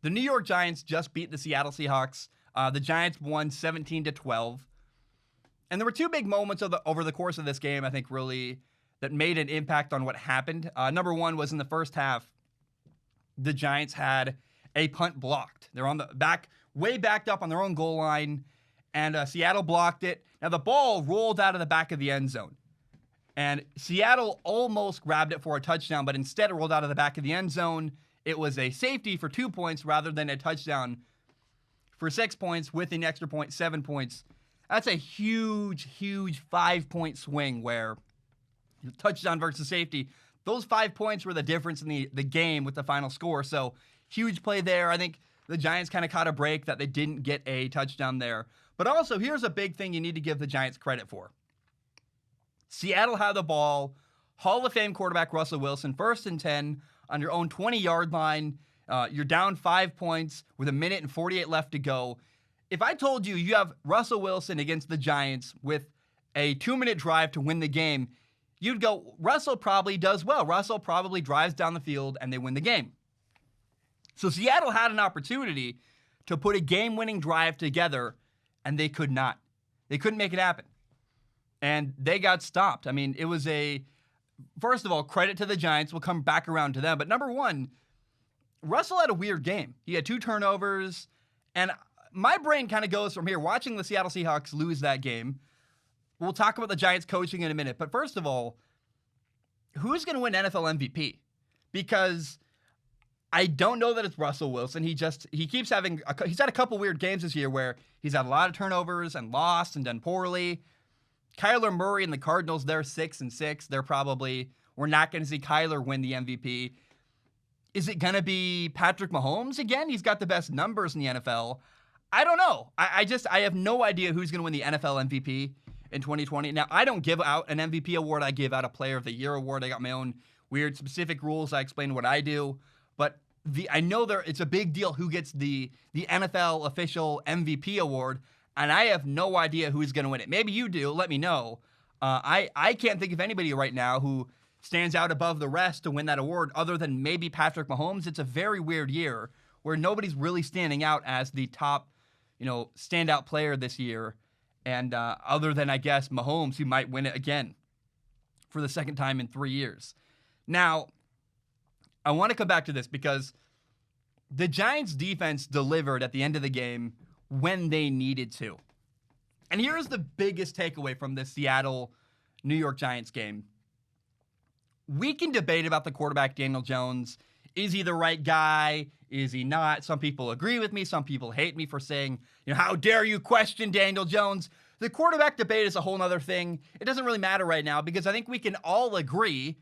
The New York Giants just beat the Seattle Seahawks. The Giants won 17-12. And there were two big moments over the course of this game, I think, really, that made an impact on what happened. Number one was in the first half, the Giants had a punt blocked. They're on the way backed up on their own goal line, and Seattle blocked it. Now, the ball rolled out of the back of the end zone, and Seattle almost grabbed it for a touchdown, but instead it rolled out of the back of the end zone. It was a safety for 2 points rather than a touchdown for 6 points with an extra point, 7 points. That's a huge, huge 5-point swing where touchdown versus safety. Those 5 points were the difference in the game with the final score. So huge play there. I think the Giants kind of caught a break that they didn't get a touchdown there. But also, here's a big thing you need to give the Giants credit for. Seattle had the ball. Hall of Fame quarterback Russell Wilson, 1st and 10 on your own 20-yard line. You're down 5 points with 1:48 left to go. If I told you you have Russell Wilson against the Giants with a 2-minute drive to win the game, you'd go, Russell probably does well. Russell probably drives down the field and they win the game. So Seattle had an opportunity to put a game-winning drive together, and they could not. They couldn't make it happen. And they got stopped. I mean, it was first of all, credit to the Giants. We'll come back around to them. But number one, Russell had a weird game. He had 2 turnovers, and my brain kind of goes from here, watching the Seattle Seahawks lose that game. We'll talk about the Giants coaching in a minute. But first of all, who's going to win NFL MVP? Because I don't know that it's Russell Wilson. He keeps he's had a couple weird games this year where he's had a lot of turnovers and lost and done poorly. Kyler Murray and the Cardinals, they're 6-6. We're not going to see Kyler win the MVP. Is it going to be Patrick Mahomes again? He's got the best numbers in the NFL. I don't know. I have no idea who's going to win the NFL MVP in 2020. Now, I don't give out an MVP award. I give out a Player of the Year award. I got my own weird specific rules. I explain what I do. But I know it's a big deal who gets the NFL official MVP award, and I have no idea who's going to win it. Maybe you do. Let me know. I can't think of anybody right now who stands out above the rest to win that award other than maybe Patrick Mahomes. It's a very weird year where nobody's really standing out as the top, standout player this year. And other than, I guess, Mahomes, who might win it again for the second time in 3 years. Now, I want to come back to this because the Giants defense delivered at the end of the game when they needed to. And here's the biggest takeaway from this Seattle-New York Giants game. We can debate about the quarterback, Daniel Jones. Is he the right guy? Is he not? Some people agree with me. Some people hate me for saying, how dare you question Daniel Jones? The quarterback debate is a whole other thing. It doesn't really matter right now because I think we can all agree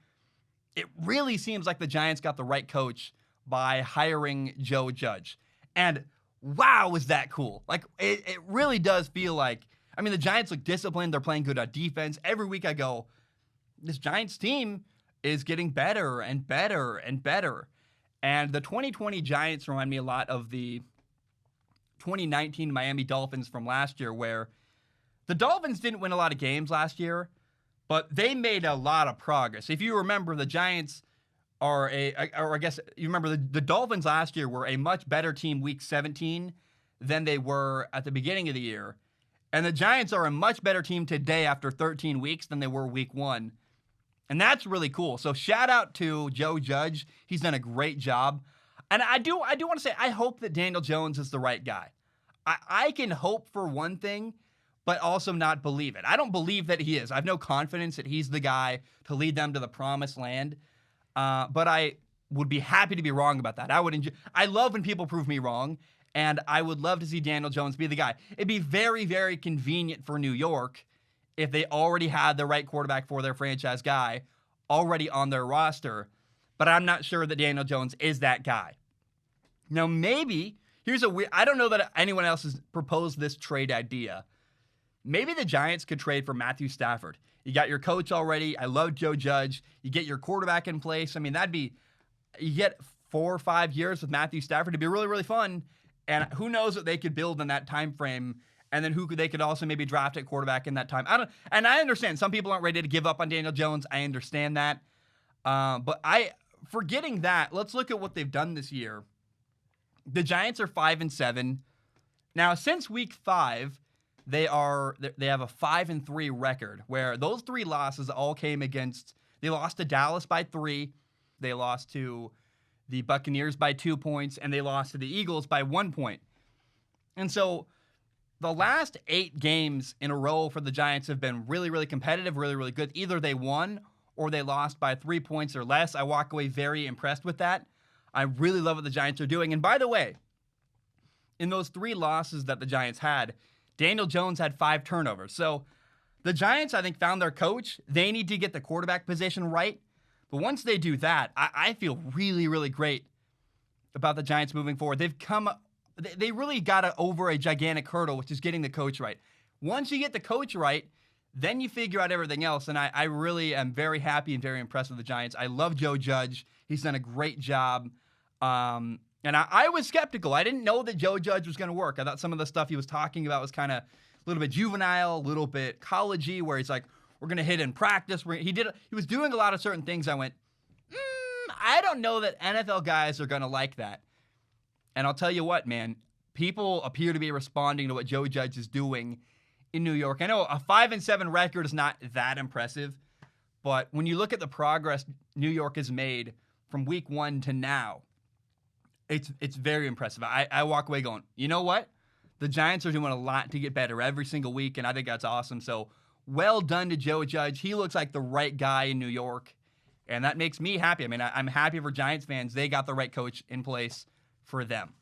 it really seems like the Giants got the right coach by hiring Joe Judge. And wow, is that cool. Like, it really does feel like, the Giants look disciplined. They're playing good on defense. Every week I go, this Giants team is getting better and better and better. And the 2020 Giants remind me a lot of the 2019 Miami Dolphins from last year, where the Dolphins didn't win a lot of games last year, but they made a lot of progress. If you remember, the Giants the Dolphins last year were a much better team week 17 than they were at the beginning of the year. And the Giants are a much better team today after 13 weeks than they were week 1. And that's really cool. So shout out to Joe Judge. He's done a great job. And I do want to say, I hope that Daniel Jones is the right guy. I can hope for one thing, but also not believe it. I don't believe that he is. I have no confidence that he's the guy to lead them to the promised land. But I would be happy to be wrong about that. I love when people prove me wrong, and I would love to see Daniel Jones be the guy. It'd be very, very convenient for New York if they already had the right quarterback for their franchise guy already on their roster. But I'm not sure that Daniel Jones is that guy. Now, maybe, I don't know that anyone else has proposed this trade idea. Maybe the Giants could trade for Matthew Stafford. You got your coach already. I love Joe Judge. You get your quarterback in place. You get 4 or 5 years with Matthew Stafford. It'd be really, really fun. And who knows what they could build in that time frame. And then they could also maybe draft at quarterback in that time. I understand some people aren't ready to give up on Daniel Jones. I understand that. But forgetting that, let's look at what they've done this year. The Giants are 5-7. Now, since week 5, they have a 5-3 record, where those 3 losses all came against. They lost to Dallas by 3, they lost to the Buccaneers by 2 points, and they lost to the Eagles by 1 point. And so the last 8 games in a row for the Giants have been really, really competitive, really, really good. Either they won or they lost by 3 points or less. I walk away very impressed with that. I really love what the Giants are doing. And by the way, in those 3 losses that the Giants had, Daniel Jones had 5 turnovers. So the Giants, I think, found their coach. They need to get the quarterback position right. But once they do that, I feel really, really great about the Giants moving forward. They really got over a gigantic hurdle, which is getting the coach right. Once you get the coach right, then you figure out everything else. And I really am very happy and very impressed with the Giants. I love Joe Judge. He's done a great job. And I was skeptical. I didn't know that Joe Judge was going to work. I thought some of the stuff he was talking about was kind of a little bit juvenile, a little bit college-y, where he's like, we're going to hit in practice. He was doing a lot of certain things. I went, I don't know that NFL guys are going to like that. And I'll tell you what, man, people appear to be responding to what Joe Judge is doing in New York. I know a 5-7 record is not that impressive, but when you look at the progress New York has made from week 1 to now, it's very impressive. I walk away going, you know what? The Giants are doing a lot to get better every single week, and I think that's awesome. So well done to Joe Judge. He looks like the right guy in New York, and that makes me happy. I mean, I'm happy for Giants fans. They got the right coach in place for them.